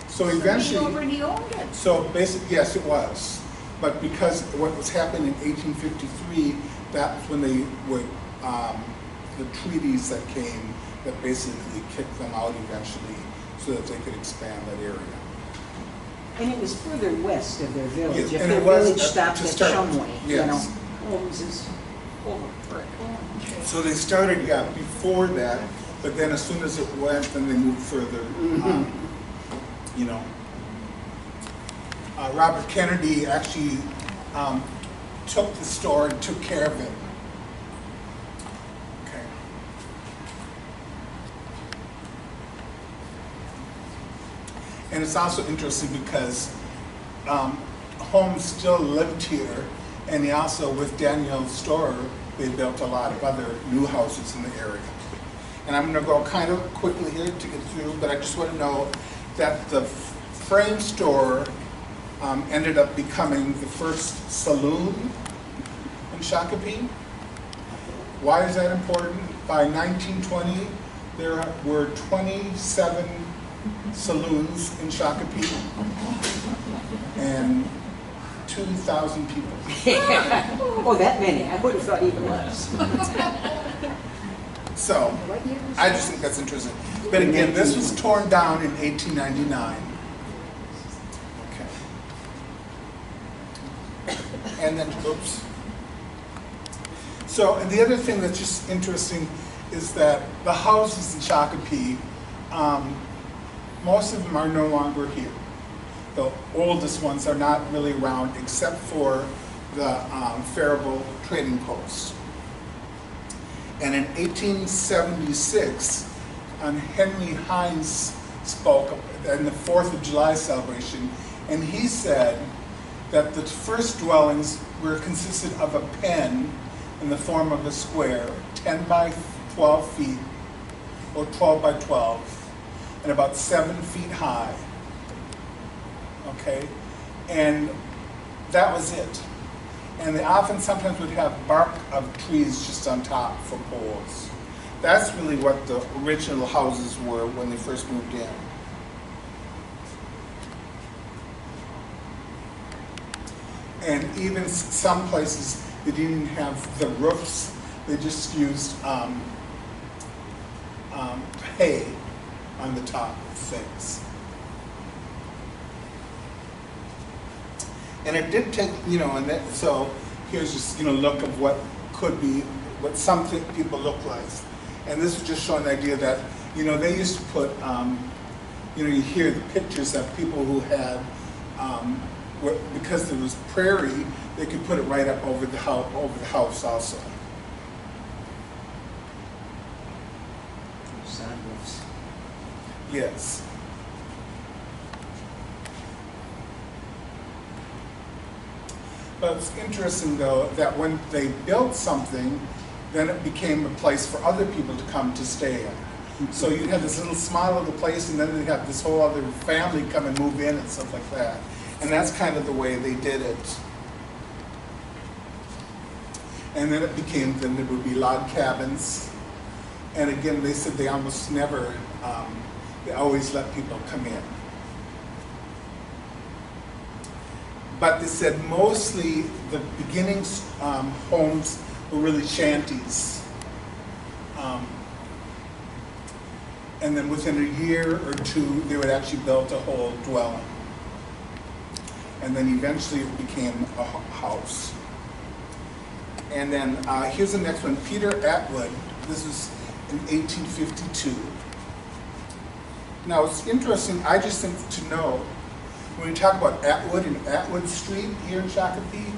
So somebody eventually, already owned it. so basically, yes, it was. But because what was happening in 1853, that's when they would, the treaties that came that basically kicked them out eventually so that they could expand that area. And it was further west of their village. Yes, If and their it was, village stopped to at start with, Shumway, you know, yes. Holmes is over brick. So they started, yeah, before that, but then as soon as it went, then they moved further, you know. Robert Kennedy actually took the store and took care of it. Okay. And it's also interesting because Holmes still lived here, and he also, with Daniel's store, they built a lot of other new houses in the area. And I'm going to go kind of quickly here to get through, but I just want to know that the frame store ended up becoming the first saloon in Shakopee. Why is that important? By 1920, there were 27 saloons in Shakopee and 2,000 people. Oh, that many. I would have thought even less. So, What year was I that? just think that's interesting. But again, this was torn down in 1899. Okay. And then, oops. So, and the other thing that's just interesting is that the houses in Shakopee, most of them are no longer here. The oldest ones are not really around except for the Faribault Trading Post. And in 1876, Henry Hines spoke in the 4th of July celebration, and he said that the first dwellings were consisted of a pen in the form of a square, 10 by 12 feet, or 12 by 12, and about 7 feet high. Okay? And that was it. And they often sometimes would have bark of trees just on top for poles. That's really what the original houses were when they first moved in. And even some places, they didn't even have the roofs. They just used hay on the top of things. And it did take, you know, and that, so here's just, you know, look of what could be, what some people look like. And this is just showing the idea that, you know, they used to put, you know, you hear the pictures of people who had, because there was prairie, they could put it right up over the house also. Sod roofs. Yes. But it's interesting, though, that when they built something, then it became a place for other people to come to stay in. So you'd have this little small little place, and then they'd have this whole other family come and move in and stuff like that. And that's kind of the way they did it. And then it became, then there would be log cabins. And again, they said they almost never, they always let people come in. But they said mostly the beginning homes were really shanties. And then within a year or two, they would actually build a whole dwelling. And then eventually it became a house. And then here's the next one, Peter Atwood. This was in 1852. Now it's interesting, I just think to know, when we talk about Atwood and Atwood Street here in Shakopee,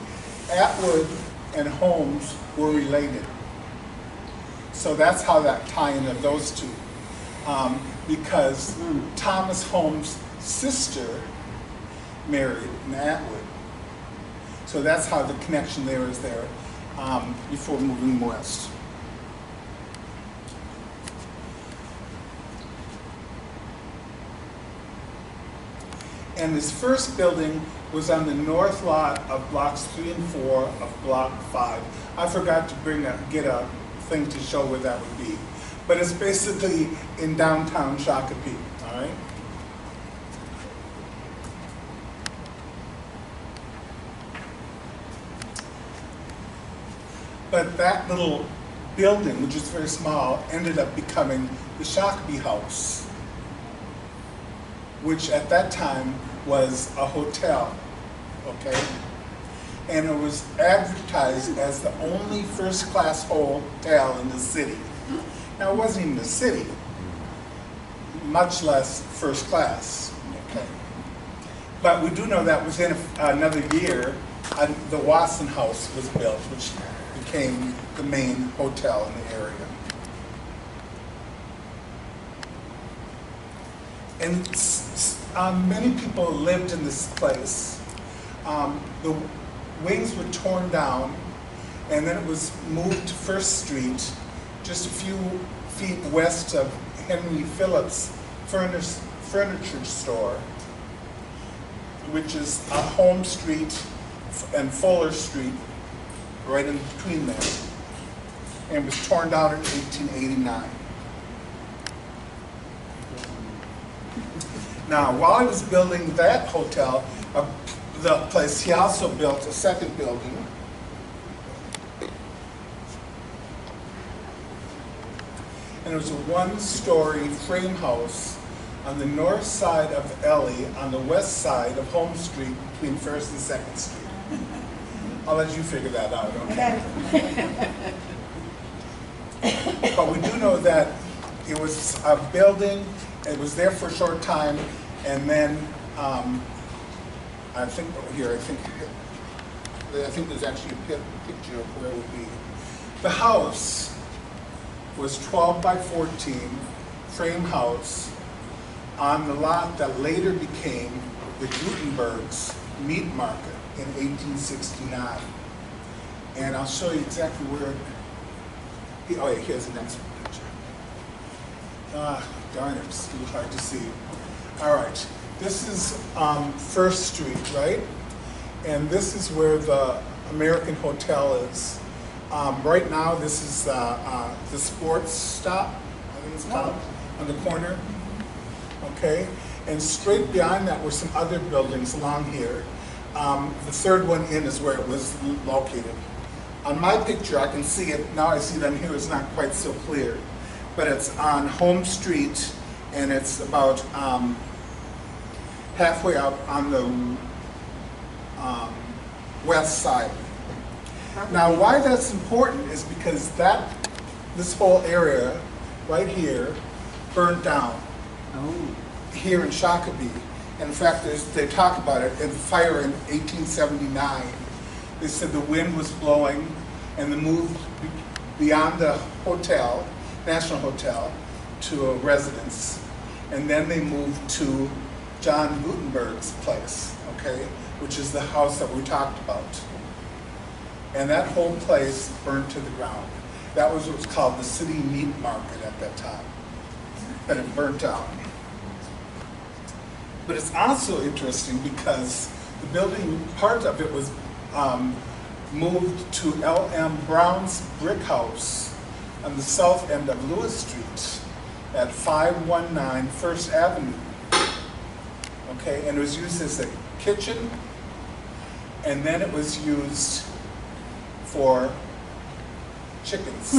Atwood and Holmes were related. So that's how that tie-in of those two. Because Thomas Holmes' sister married an Atwood. So that's how the connection there is there before moving west. And this first building was on the north lot of blocks 3 and 4 of block 5. I forgot to get a thing to show where that would be. But it's basically in downtown Shakopee, all right? But that little building, which is very small, ended up becoming the Shakopee House, which at that time was a hotel, okay? And it was advertised as the only first-class hotel in the city. Now, it wasn't even a city, much less first class, okay? But we do know that within another year, the Wasson House was built, which became the main hotel in the area. And many people lived in this place. The wings were torn down, and then it was moved to First Street, just a few feet west of Henry Phillips' furniture store, which is on Home Street and Fuller Street, right in between there. And it was torn down in 1889. Now, while he was building that hotel, the place, he also built a second building. And it was a one-story frame house on the north side of Ellie, on the west side of Home Street, between First and Second Street. I'll let you figure that out, okay? But we do know that it was a building, it was there for a short time, and then I think there's actually a picture of where it would be. The house was 12 by 14 frame house on the lot that later became the Gutenberg's meat market in 1869. And I'll show you exactly where, oh yeah, here's the next picture. Darn it, it's too hard to see. All right, this is First Street, right? And this is where the American Hotel is. Right now, this is the sports stop, I think it's called, on the corner, okay? And straight behind that were some other buildings along here. The third one in is where it was located. On my picture, I can see it, now I see it on here, it's not quite so clear, but it's on Home Street, and it's about halfway up on the west side. Now, why that's important is because this whole area right here burned down here in Shakopee. In fact, they talk about it in the fire in 1879. They said the wind was blowing and they moved beyond the hotel, National Hotel, to a residence. And then they moved to John Gutenberg's place, okay, which is the house that we talked about. And that whole place burned to the ground. That was what was called the city meat market at that time. And it burnt out. But it's also interesting because the building, part of it was moved to L.M. Brown's brick house on the south end of Lewis Street at 519 First Avenue. Okay, and it was used as a kitchen, and then it was used for chickens.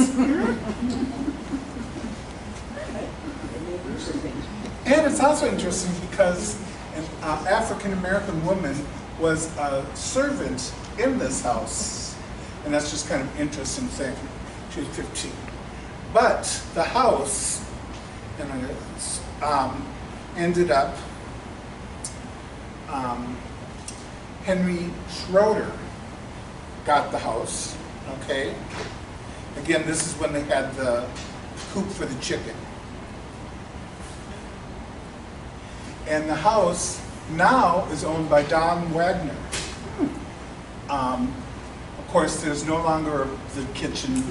And it's also interesting because an African-American woman was a servant in this house. And that's just kind of an interesting thing. She was 15. But the house ended up, Henry Schroeder got the house, Okay? Again, this is when they had the coop for the chicken. And the house now is owned by Don Wagner. Of course, there's no longer the kitchen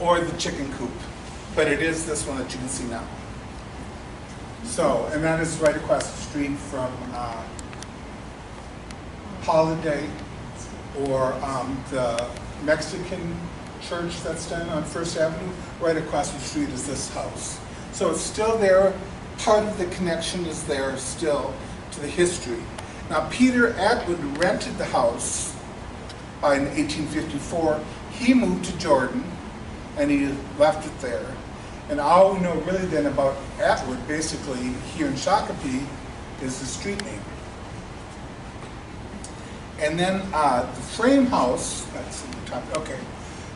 or the chicken coop, but it is this one that you can see now. So, and that is right across the street from Holiday, or the Mexican church that's down on First Avenue. Right across the street is this house. So it's still there. Part of the connection is there still to the history. Now, Peter Atwood rented the house in 1854. He moved to Jordan, and he left it there. And all we know really then about Atwood, basically, here in Shakopee, is the street name. And then the frame house, that's in the top, okay.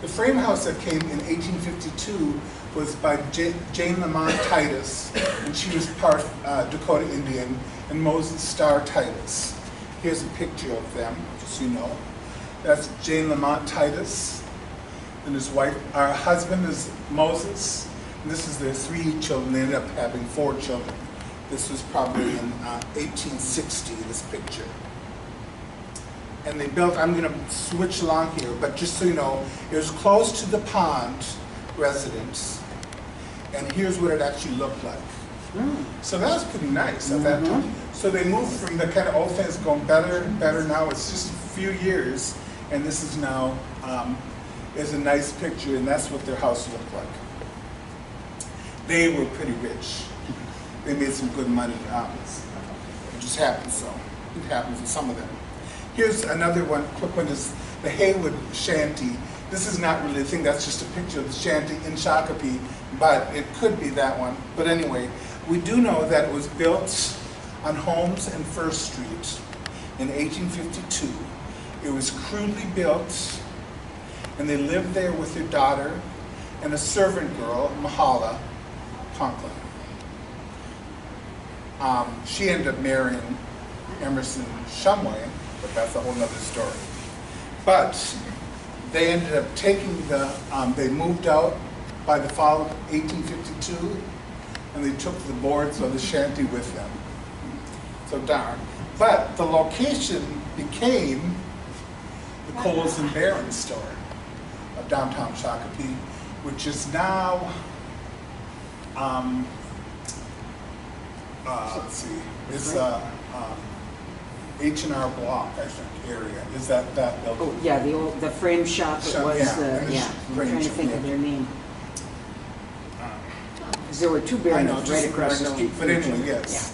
The frame house that came in 1852 was by Jane Lamont Titus, and she was part Dakota Indian, and Moses Starr Titus. Here's a picture of them, just so you know. That's Jane Lamont Titus, and his wife, our husband is Moses, and this is their 3 children. They ended up having 4 children. This was probably in 1860, this picture. And they built, I'm going to switch along here, but just so you know, it was close to the pond residence, and here's what it actually looked like. So that was pretty nice at that time. So they moved from the kind of old things going better and better. Now it's just a few years, and this is now is a nice picture, and that's what their house looked like. They were pretty rich. They made some good money. It just happens so. It happens with some of them. Here's another one, quick one, is the Haywood Shanty. This is not really a thing, that's just a picture of the shanty in Shakopee, but it could be that one. But anyway, we do know that it was built on Holmes and First Street in 1852. It was crudely built, and they lived there with their daughter and a servant girl, Mahala Conklin. She ended up marrying Emerson Shumway, but that's a whole nother story. But they ended up taking they moved out by the fall of 1852, and they took the boards of the shanty with them. So darn. But the location became the Coles and Barron store of downtown Shakopee, which is now, let's see, it's H&R Block, I think, area. Is that building? Oh, yeah, the frame shop, it was, yeah, I'm trying to think of their name. Because there were 2 I know, Barons just right across the right street. but anyway, yes.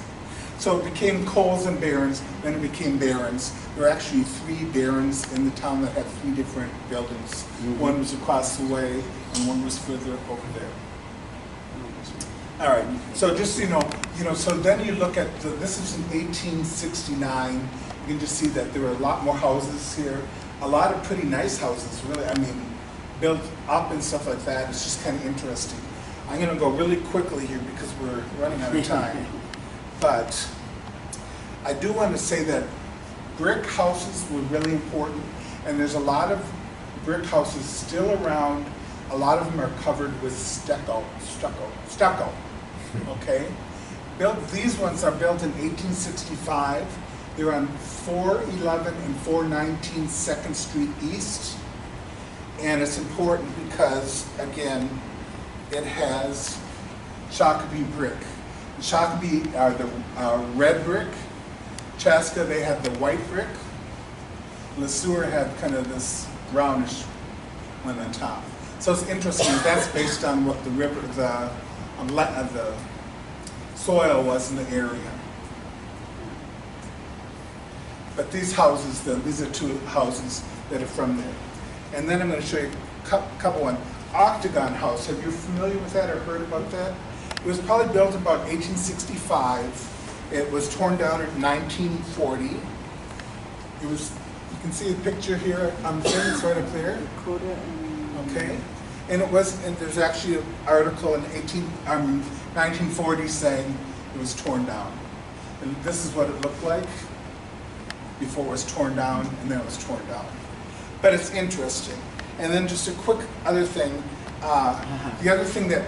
So it became Coles and Barons, then it became Barons. There were actually 3 Barons in the town that had 3 different buildings. One was across the way, and one was further over there. All right, so just so you know, so then you look at, this is in 1869, you can just see that there were a lot more houses here, a lot of pretty nice houses, really, I mean, built up and stuff like that. It's just kind of interesting. I'm gonna go really quickly here because we're running out of time, but I do want to say that brick houses were really important, and there's a lot of brick houses still around. A lot of them are covered with stucco. Okay? These ones are built in 1865. They're on 411 and 419 2nd Street East. And it's important because, again, it has Shakopee brick. Shakopee are the red brick. Chaska, they had the white brick. LeSueur had kind of this brownish one on top. So it's interesting. That's based on what the river, the soil was in the area. But these houses, these are 2 houses that are from there. And then I'm going to show you a couple one. Octagon House. Have you familiar with that or heard about that? It was probably built about 1865. It was torn down in 1940. It was. You can see a picture here. I'm saying it's right up there. Okay. And it was, and there's actually an article in 1940 saying it was torn down. And this is what it looked like before it was torn down, and then it was torn down. But it's interesting. And then just a quick other thing, the other thing that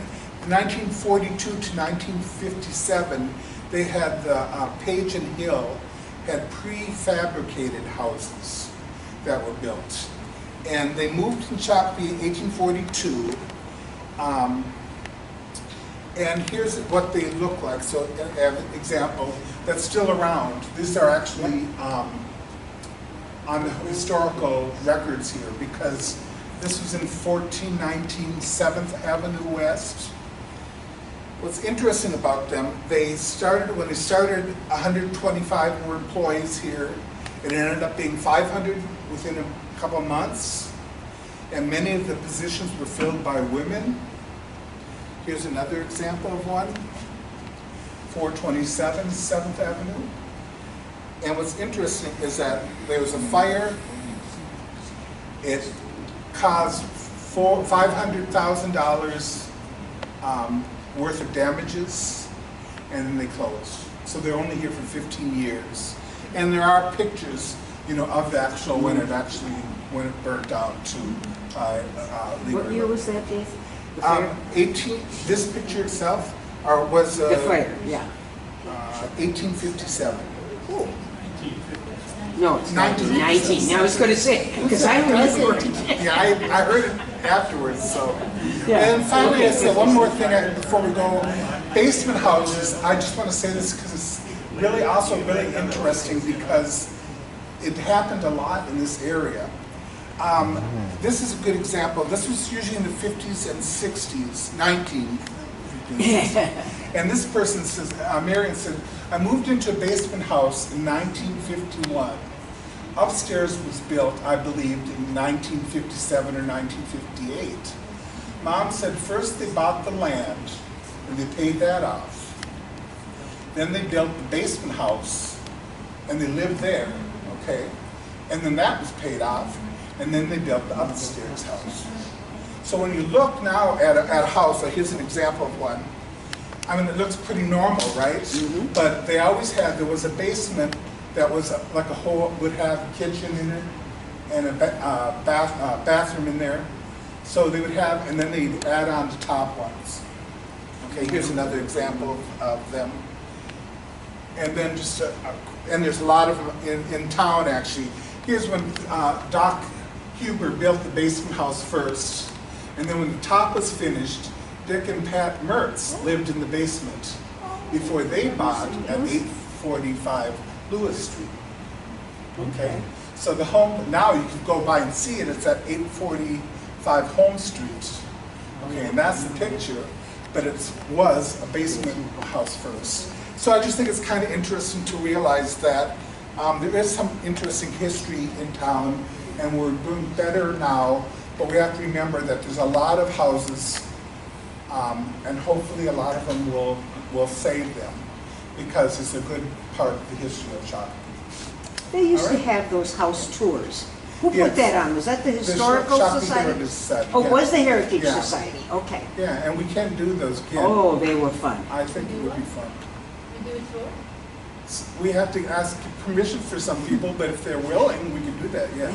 1942 to 1957, they had the Page and Hill had prefabricated houses that were built. And they moved in Shakopee in 1842. And here's what they look like. So an example that's still around. These are actually on the historical records here, because this was in 1419 7th Avenue West. What's interesting about them, when they started, 125 were employees here. It ended up being 500 within a couple of months. And many of the positions were filled by women. Here's another example of one, 427 7th Avenue. And what's interesting is that there was a fire. It caused $500,000 worth of damages, and then they closed. So they're only here for 15 years. And there are pictures, you know, of the actual when it burnt down to What year was that, Dave? The fire? This picture itself was The fire, yeah. 1857. No, it's 1919. I was going to say, because I remember it. Yeah, I heard it afterwards, so. Yeah. And finally, I said one more thing before we go. Basement houses, I just want to say this because it's really also really interesting, because it happened a lot in this area. This is a good example. This was usually in the 50s and 60s, 1950s. And this person says, Marion said, I moved into a basement house in 1951. Upstairs was built, I believed, in 1957 or 1958. Mom said first they bought the land and they paid that off. Then they built the basement house and they lived there, okay? And then that was paid off, and then they built the upstairs house. So when you look now at a house, like here's an example of one. I mean, it looks pretty normal, right? Mm-hmm. But they always had, there was a basement that was like a whole, would have a kitchen in it and a bathroom in there. So they would have, and then they'd add on the top ones. Okay, here's another example of them. And then just, and there's a lot of them in town actually. Here's when Doc Huber built the basement house first. And then when the top was finished, Dick and Pat Mertz lived in the basement before they bought at 845 Lewis Street. Okay, so the home, now you can go by and see it, it's at 845 Home Street. Okay, and that's the picture, but it was a basement house first. So I just think it's kind of interesting to realize that there is some interesting history in town, and we're doing better now, but we have to remember that there's a lot of houses, and hopefully a lot of them will save them, because it's a good part of the history of Shakopee. They used All to right. have those house tours. Who Yes. put that on? Was that the Historical Shakopee Society? Heritage Society, Oh, yeah. it was the Heritage Yeah. Society. Okay. Yeah, and we can do those again. Oh, they were fun. I think it would be fun. We do a tour? We have to ask permission for some people, but if they're willing, we can do that, yeah.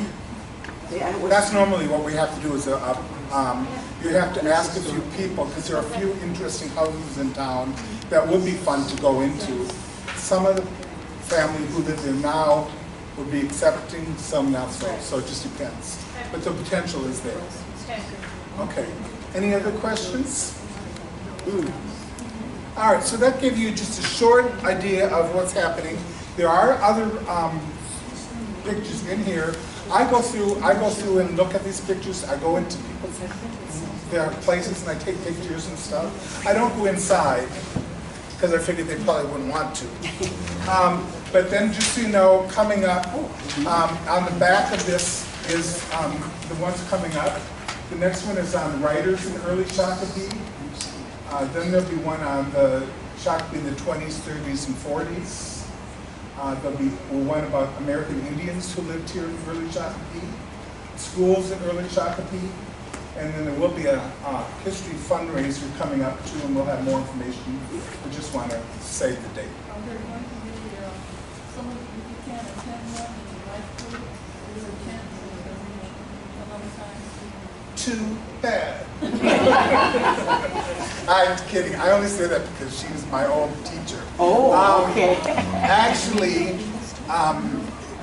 Yeah, it was, That's normally what we have to do is, you have to ask a few people, because there are a few interesting houses in town that would be fun to go into. Some of the family who live there now would be accepting, some not so, so it just depends. But the potential is there. Okay, any other questions? All right, so that gave you just a short idea of what's happening. There are other pictures in here. I go through and look at these pictures. I go into people's places and I take pictures and stuff. I don't go inside because I figured they probably wouldn't want to. But then just so you know, coming up, on the back of this is the ones coming up. The next one is on writers in early Shakopee. Then there'll be one on the Shakopee in the 20s, 30s, and 40s. There'll be one about American Indians who lived here in early Shakopee, schools in early Shakopee, and then there will be a history fundraiser coming up too, and we'll have more information. We just want to save the date. Are there going to be some of you can't attend one, you like to, is there a chance of another time? too bad. I'm kidding. I only say that because she was my old teacher. Oh, okay. Actually,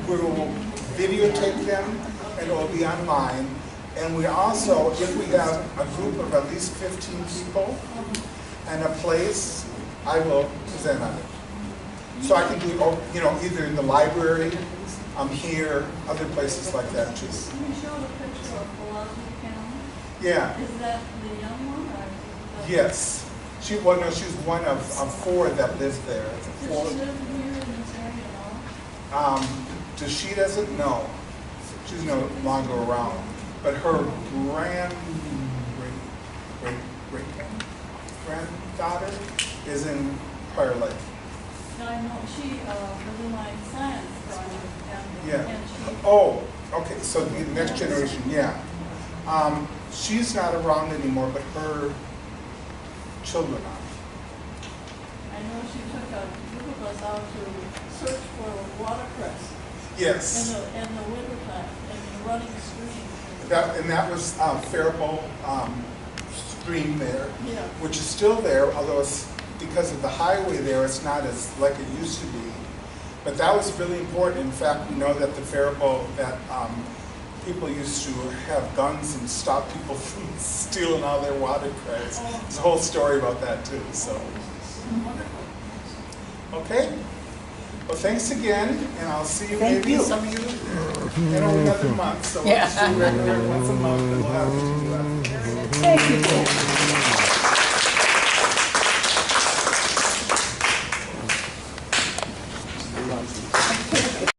we will videotape them and it will be online. And we also, if we have a group of at least 15 people and a place, I will present on it. So I can do it, you know, either in the library, here, other places like that too. You showed a picture of Philosophy County. Yeah. Is that the young one or? Yes. She, well, no, she's one of 4 that lives there. Does she Four. live here in this area at all? Does she doesn't know. She's no longer around. But her granddaughter is in prior life. No, I know, she was in my science project Yeah. and she, Oh, okay, so the next generation, yeah. She's not around anymore, but her children are. I know she took a group of us out to search for watercress Yes. in the wintertime, in the running stream. That was Faribault stream there, Yeah. which is still there, although it's, because of the highway there, it's not as like it used to be. But that was really important. In fact, we know that the Faribault, that people used to have guns and stop people from stealing all their watercress. There's a whole story about that too, so. Okay. Well, thanks again, and I'll see you, Thank maybe you. some of you in another month. So we'll just do regular once a month, and we'll have to do that. Thank you.